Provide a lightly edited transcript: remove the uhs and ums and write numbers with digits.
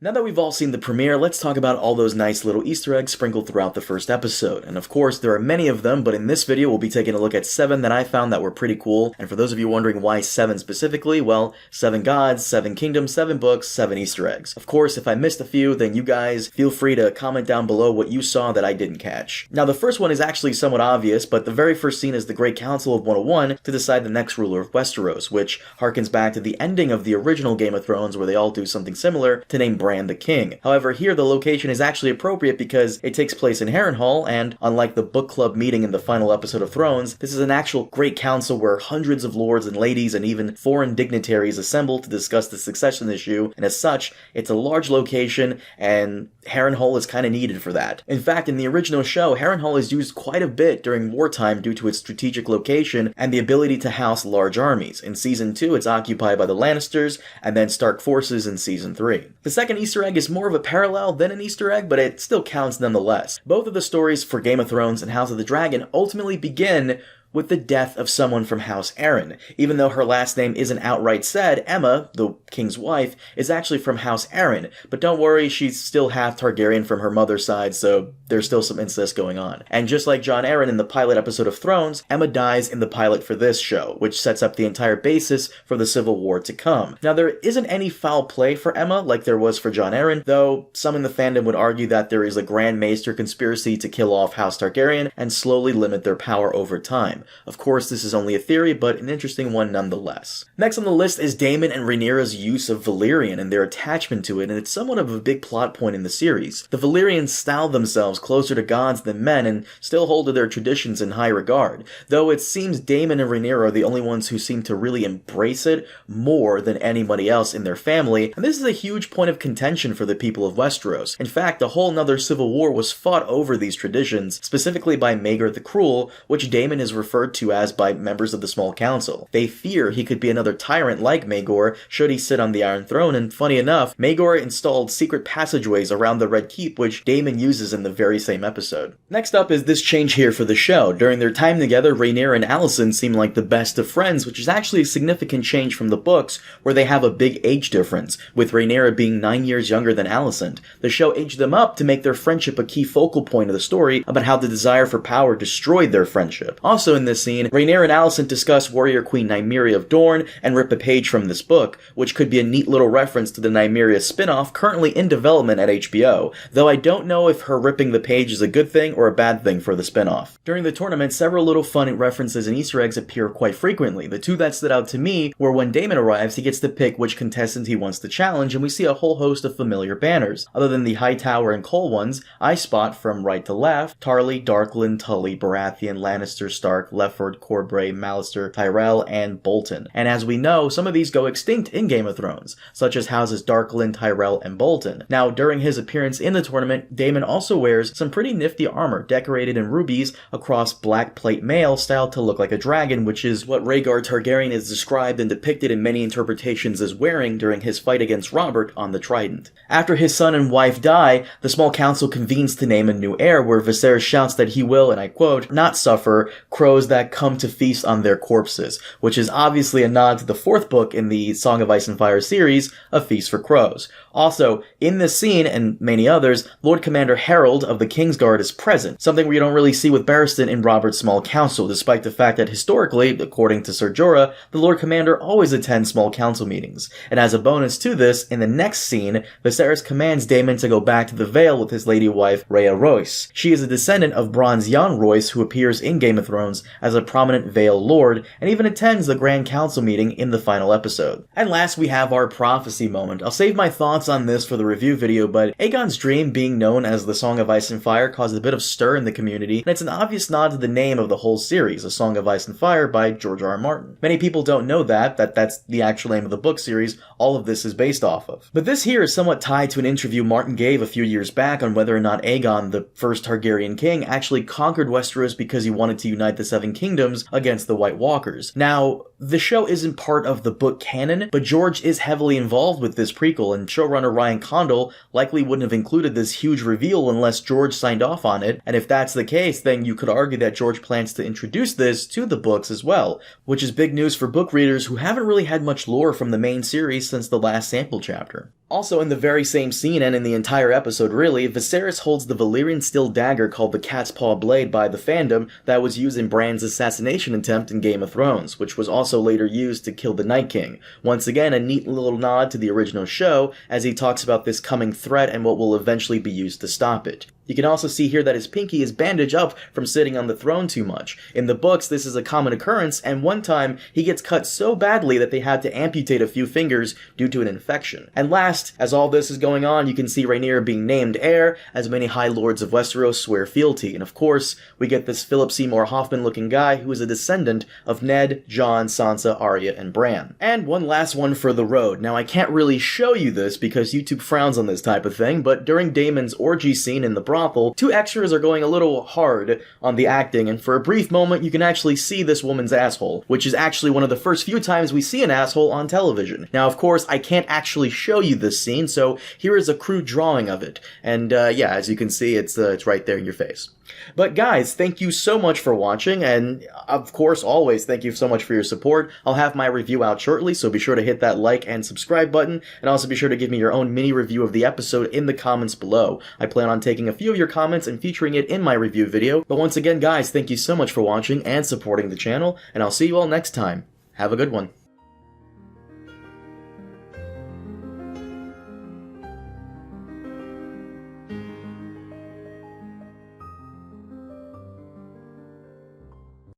Now that we've all seen the premiere, let's talk about all those nice little Easter eggs sprinkled throughout the first episode. And of course, there are many of them, but in this video we'll be taking a look at 7 that I found that were pretty cool. And for those of you wondering why 7 specifically, well, 7 gods, 7 kingdoms, 7 books, 7 Easter eggs. Of course, if I missed a few, then you guys feel free to comment down below what you saw that I didn't catch. Now the first one is actually somewhat obvious, but the very first scene is the Great Council of 101 to decide the next ruler of Westeros, which harkens back to the ending of the original Game of Thrones where they all do something similar to name Bran the king. However, here the location is actually appropriate because it takes place in Harrenhal, and unlike the book club meeting in the final episode of Thrones, this is an actual great council where hundreds of lords and ladies and even foreign dignitaries assemble to discuss the succession issue, and as such, it's a large location, and Harrenhal is kind of needed for that. In fact, in the original show, Harrenhal is used quite a bit during wartime due to its strategic location and the ability to house large armies. In Season 2, it's occupied by the Lannisters, and then Stark forces in Season 3. The second Easter egg is more of a parallel than an Easter egg, but it still counts nonetheless. Both of the stories for Game of Thrones and House of the Dragon ultimately begin with the death of someone from House Arryn. Even though her last name isn't outright said, Emma, the king's wife, is actually from House Arryn. But don't worry, she's still half Targaryen from her mother's side, so there's still some incest going on. And just like Jon Arryn in the pilot episode of Thrones, Emma dies in the pilot for this show, which sets up the entire basis for the Civil War to come. Now, there isn't any foul play for Emma like there was for Jon Arryn, though some in the fandom would argue that there is a Grand Maester conspiracy to kill off House Targaryen and slowly limit their power over time. Of course, this is only a theory, but an interesting one nonetheless. Next on the list is Daemon and Rhaenyra's use of Valyrian and their attachment to it, and it's somewhat of a big plot point in the series. The Valyrians style themselves closer to gods than men and still hold to their traditions in high regard, though it seems Daemon and Rhaenyra are the only ones who seem to really embrace it more than anybody else in their family, and this is a huge point of contention for the people of Westeros. In fact, a whole nother civil war was fought over these traditions, specifically by Maegor the Cruel, which Daemon is referred to as by members of the Small Council. They fear he could be another tyrant like Maegor should he sit on the Iron Throne, and funny enough, Maegor installed secret passageways around the Red Keep, which Daemon uses in the very same episode. Next up is this change here for the show. During their time together, Rhaenyra and Alicent seem like the best of friends, which is actually a significant change from the books, where they have a big age difference, with Rhaenyra being 9 years younger than Alicent. The show aged them up to make their friendship a key focal point of the story about how the desire for power destroyed their friendship. Also in this scene, Rhaenyra and Alicent discuss warrior queen Nymeria of Dorne and rip a page from this book, which could be a neat little reference to the Nymeria spin-off currently in development at HBO, though I don't know if her ripping the page is a good thing or a bad thing for the spin-off. During the tournament, several little fun references and Easter eggs appear quite frequently. The two that stood out to me were when Daemon arrives, he gets to pick which contestant he wants to challenge, and we see a whole host of familiar banners. Other than the Hightower and Cole ones, I spot from right to left, Tarly, Darkland, Tully, Baratheon, Lannister, Stark, Lefford, Corbray, Mallister, Tyrell, and Bolton. And as we know, some of these go extinct in Game of Thrones, such as Houses Targaryen, Tyrell, and Bolton. Now, during his appearance in the tournament, Daemon also wears some pretty nifty armor decorated in rubies across black plate mail styled to look like a dragon, which is what Rhaegar Targaryen is described and depicted in many interpretations as wearing during his fight against Robert on the Trident. After his son and wife die, the Small Council convenes to name a new heir, where Viserys shouts that he will, and I quote, not suffer crows that come to feast on their corpses, which is obviously a nod to the 4th book in the Song of Ice and Fire series, A Feast for Crows. Also, in this scene, and many others, Lord Commander Harold of the Kingsguard is present, something we don't really see with Barristan in Robert's Small Council, despite the fact that historically, according to Ser Jorah, the Lord Commander always attends Small Council meetings. And as a bonus to this, in the next scene, Viserys commands Daemon to go back to the Vale with his lady wife, Rhea Royce. She is a descendant of Bronze Jon Royce, who appears in Game of Thrones as a prominent Vale Lord, and even attends the Grand Council meeting in the final episode. And last, we have our prophecy moment. I'll save my thoughts on this for the review video, but Aegon's dream being known as the Song of Ice and Fire caused a bit of stir in the community, and it's an obvious nod to the name of the whole series, A Song of Ice and Fire by George R.R. Martin. Many people don't know that's the actual name of the book series all of this is based off of. But this here is somewhat tied to an interview Martin gave a few years back on whether or not Aegon, the first Targaryen king, actually conquered Westeros because he wanted to unite the Seven Kingdoms against the White Walkers. Now, the show isn't part of the book canon, but George is heavily involved with this prequel, and showrunner Ryan Condal likely wouldn't have included this huge reveal unless George signed off on it, and if that's the case, then you could argue that George plans to introduce this to the books as well, which is big news for book readers who haven't really had much lore from the main series since the last sample chapter. Also, in the very same scene, and in the entire episode really, Viserys holds the Valyrian steel dagger called the Cat's Paw Blade by the fandom that was used in Bran's assassination attempt in Game of Thrones, which was also later used to kill the Night King. Once again, a neat little nod to the original show, as he talks about this coming threat and what will eventually be used to stop it. You can also see here that his pinky is bandaged up from sitting on the throne too much. In the books, this is a common occurrence, and one time, he gets cut so badly that they had to amputate a few fingers due to an infection. And last, as all this is going on, you can see Rhaenyra being named heir, as many High Lords of Westeros swear fealty. And of course, we get this Philip Seymour Hoffman-looking guy who is a descendant of Ned, Jon, Sansa, Arya, and Bran. And one last one for the road. Now, I can't really show you this because YouTube frowns on this type of thing, but during Daemon's orgy scene in the brothel, two extras are going a little hard on the acting, and for a brief moment you can actually see this woman's asshole, which is actually one of the first few times we see an asshole on television. Now, of course, I can't actually show you this scene, so here is a crude drawing of it, and yeah, as you can see, it's right there in your face. But guys, thank you so much for watching, and of course, always thank you so much for your support. I'll have my review out shortly, so be sure to hit that like and subscribe button, and also be sure to give me your own mini review of the episode in the comments below. I plan on taking a few of your comments and featuring it in my review video. But once again, guys, thank you so much for watching and supporting the channel, and I'll see you all next time. Have a good one.